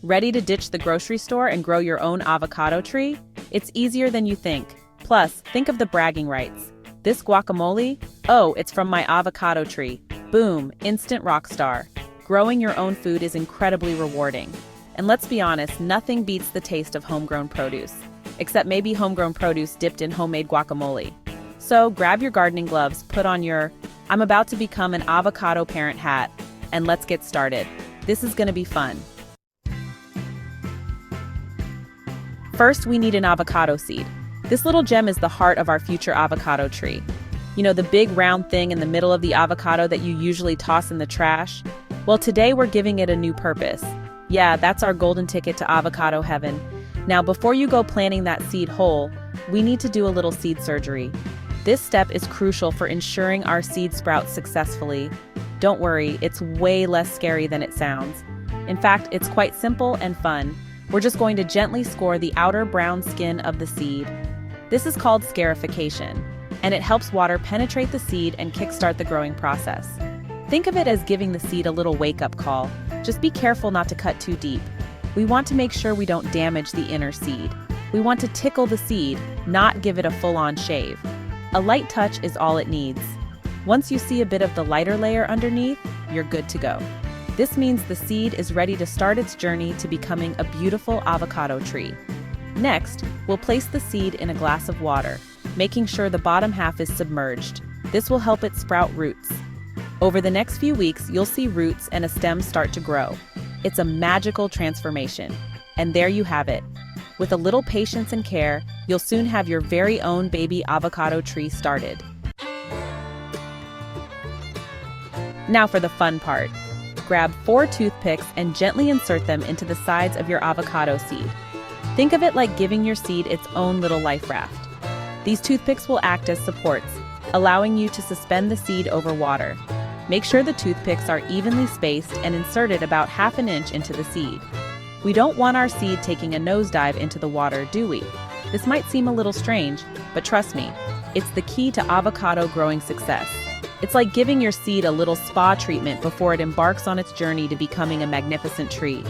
Ready to ditch the grocery store and grow your own avocado tree? It's easier than you think. Plus, think of the bragging rights. This guacamole? Oh, it's from my avocado tree. Boom, instant rock star. Growing your own food is incredibly rewarding. And let's be honest, nothing beats the taste of homegrown produce. Except maybe homegrown produce dipped in homemade guacamole. So grab your gardening gloves, put on your "I'm about to become an avocado parent" hat, and let's get started. This is gonna be fun. First, we need an avocado seed. This little gem is the heart of our future avocado tree. You know, the big round thing in the middle of the avocado that you usually toss in the trash? Well, today we're giving it a new purpose. Yeah, that's our golden ticket to avocado heaven. Now, before you go planting that seed whole, we need to do a little seed surgery. This step is crucial for ensuring our seed sprouts successfully. Don't worry, it's way less scary than it sounds. In fact, it's quite simple and fun. We're just going to gently score the outer brown skin of the seed. This is called scarification, and it helps water penetrate the seed and kickstart the growing process. Think of it as giving the seed a little wake-up call. Just be careful not to cut too deep. We want to make sure we don't damage the inner seed. We want to tickle the seed, not give it a full-on shave. A light touch is all it needs. Once you see a bit of the lighter layer underneath, you're good to go. This means the seed is ready to start its journey to becoming a beautiful avocado tree. Next, we'll place the seed in a glass of water, making sure the bottom half is submerged. This will help it sprout roots. Over the next few weeks, you'll see roots and a stem start to grow. It's a magical transformation. And there you have it. With a little patience and care, you'll soon have your very own baby avocado tree started. Now for the fun part. Grab 4 toothpicks and gently insert them into the sides of your avocado seed. Think of it like giving your seed its own little life raft. These toothpicks will act as supports, allowing you to suspend the seed over water. Make sure the toothpicks are evenly spaced and inserted about ½ an inch into the seed. We don't want our seed taking a nosedive into the water, do we? This might seem a little strange, but trust me, it's the key to avocado growing success. It's like giving your seed a little spa treatment before it embarks on its journey to becoming a magnificent tree.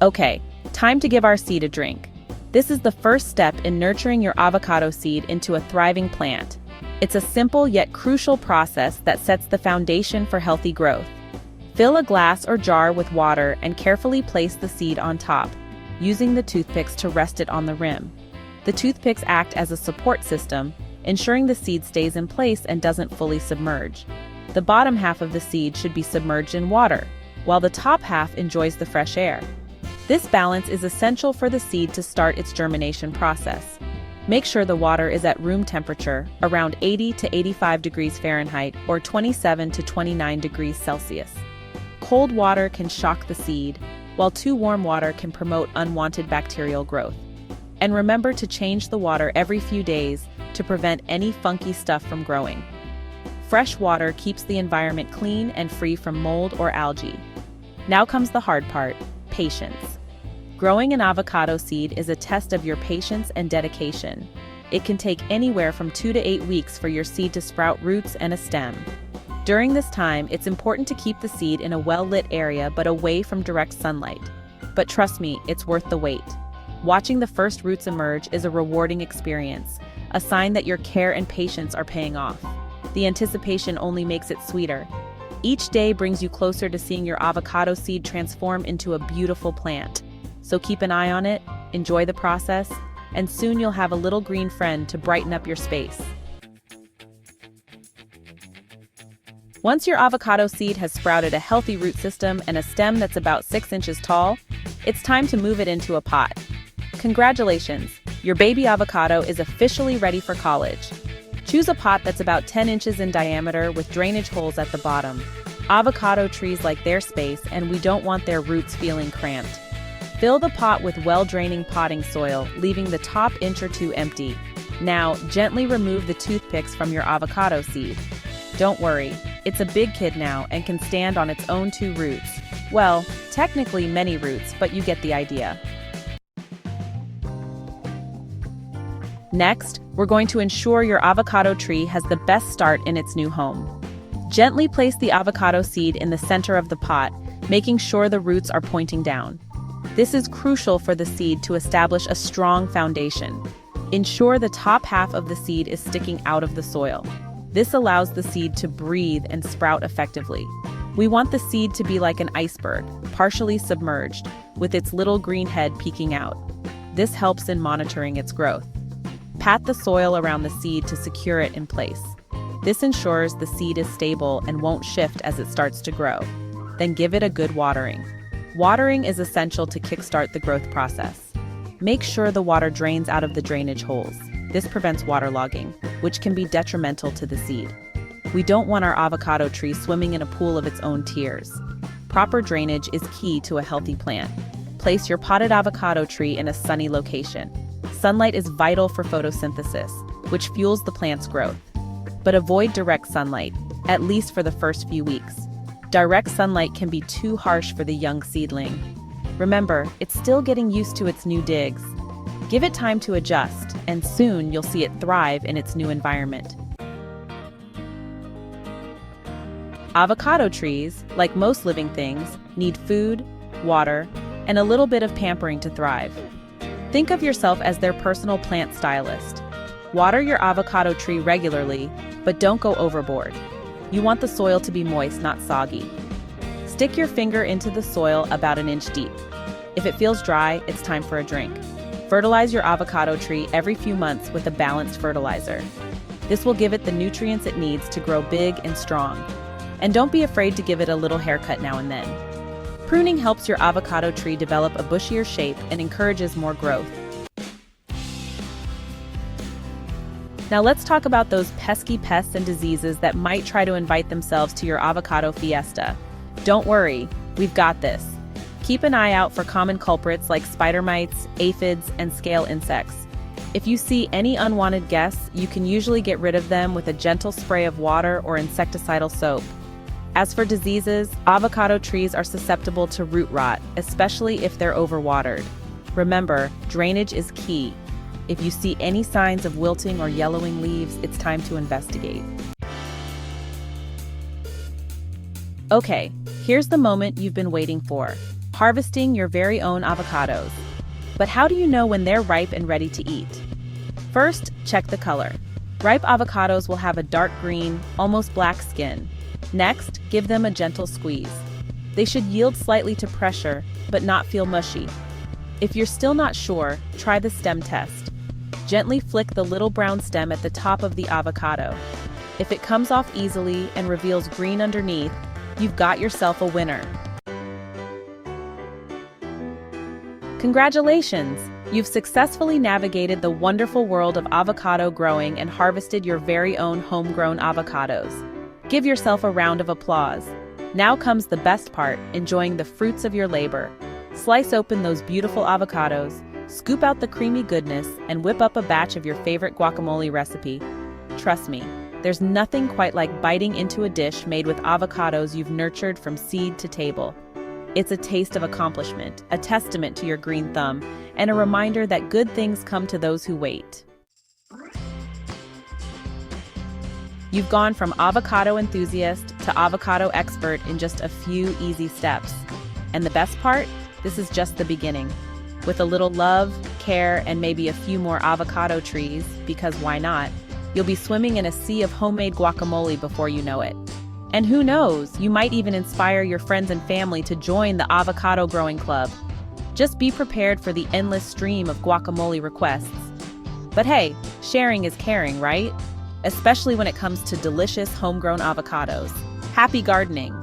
Okay, time to give our seed a drink. This is the first step in nurturing your avocado seed into a thriving plant. It's a simple yet crucial process that sets the foundation for healthy growth. Fill a glass or jar with water and carefully place the seed on top, using the toothpicks to rest it on the rim. The toothpicks act as a support system, ensuring the seed stays in place and doesn't fully submerge. The bottom half of the seed should be submerged in water, while the top half enjoys the fresh air. This balance is essential for the seed to start its germination process. Make sure the water is at room temperature, around 80 to 85 degrees Fahrenheit or 27 to 29 degrees Celsius. Cold water can shock the seed, while too warm water can promote unwanted bacterial growth. And remember to change the water every few days to prevent any funky stuff from growing. Fresh water keeps the environment clean and free from mold or algae. Now comes the hard part, patience. Growing an avocado seed is a test of your patience and dedication. It can take anywhere from 2 to 8 weeks for your seed to sprout roots and a stem. During this time, it's important to keep the seed in a well-lit area but away from direct sunlight. But trust me, it's worth the wait. Watching the first roots emerge is a rewarding experience, a sign that your care and patience are paying off. The anticipation only makes it sweeter. Each day brings you closer to seeing your avocado seed transform into a beautiful plant. So keep an eye on it, enjoy the process, and soon you'll have a little green friend to brighten up your space. Once your avocado seed has sprouted a healthy root system and a stem that's about 6 inches tall, it's time to move it into a pot. Congratulations, your baby avocado is officially ready for college. Choose a pot that's about 10 inches in diameter with drainage holes at the bottom. Avocado trees like their space, and we don't want their roots feeling cramped. Fill the pot with well-draining potting soil, leaving the top inch or 2 empty. Now, gently remove the toothpicks from your avocado seed. Don't worry, it's a big kid now and can stand on its own 2 roots. Well, technically many roots, but you get the idea. Next, we're going to ensure your avocado tree has the best start in its new home. Gently place the avocado seed in the center of the pot, making sure the roots are pointing down. This is crucial for the seed to establish a strong foundation. Ensure the top half of the seed is sticking out of the soil. This allows the seed to breathe and sprout effectively. We want the seed to be like an iceberg, partially submerged, with its little green head peeking out. This helps in monitoring its growth. Pat the soil around the seed to secure it in place. This ensures the seed is stable and won't shift as it starts to grow. Then give it a good watering. Watering is essential to kickstart the growth process. Make sure the water drains out of the drainage holes. This prevents waterlogging, which can be detrimental to the seed. We don't want our avocado tree swimming in a pool of its own tears. Proper drainage is key to a healthy plant. Place your potted avocado tree in a sunny location. Sunlight is vital for photosynthesis, which fuels the plant's growth. But avoid direct sunlight, at least for the first few weeks. Direct sunlight can be too harsh for the young seedling. Remember, it's still getting used to its new digs. Give it time to adjust, and soon you'll see it thrive in its new environment. Avocado trees, like most living things, need food, water, and a little bit of pampering to thrive. Think of yourself as their personal plant stylist. Water your avocado tree regularly, but don't go overboard. You want the soil to be moist, not soggy. Stick your finger into the soil about an inch deep. If it feels dry, it's time for a drink. Fertilize your avocado tree every few months with a balanced fertilizer. This will give it the nutrients it needs to grow big and strong. And don't be afraid to give it a little haircut now and then. Pruning helps your avocado tree develop a bushier shape and encourages more growth. Now let's talk about those pesky pests and diseases that might try to invite themselves to your avocado fiesta. Don't worry, we've got this. Keep an eye out for common culprits like spider mites, aphids, and scale insects. If you see any unwanted guests, you can usually get rid of them with a gentle spray of water or insecticidal soap. As for diseases, avocado trees are susceptible to root rot, especially if they're overwatered. Remember, drainage is key. If you see any signs of wilting or yellowing leaves, it's time to investigate. Okay, here's the moment you've been waiting for: harvesting your very own avocados. But how do you know when they're ripe and ready to eat? First, check the color. Ripe avocados will have a dark green, almost black skin. Next, give them a gentle squeeze. They should yield slightly to pressure, but not feel mushy. If you're still not sure, try the stem test. Gently flick the little brown stem at the top of the avocado. If it comes off easily and reveals green underneath, you've got yourself a winner. Congratulations! You've successfully navigated the wonderful world of avocado growing and harvested your very own homegrown avocados. Give yourself a round of applause. Now comes the best part, enjoying the fruits of your labor. Slice open those beautiful avocados, scoop out the creamy goodness, and whip up a batch of your favorite guacamole recipe. Trust me, there's nothing quite like biting into a dish made with avocados you've nurtured from seed to table. It's a taste of accomplishment, a testament to your green thumb, and a reminder that good things come to those who wait. You've gone from avocado enthusiast to avocado expert in just a few easy steps. And the best part? This is just the beginning. With a little love, care, and maybe a few more avocado trees, because why not, you'll be swimming in a sea of homemade guacamole before you know it. And who knows, you might even inspire your friends and family to join the avocado growing club. Just be prepared for the endless stream of guacamole requests. But hey, sharing is caring, right? Especially when it comes to delicious homegrown avocados. Happy gardening!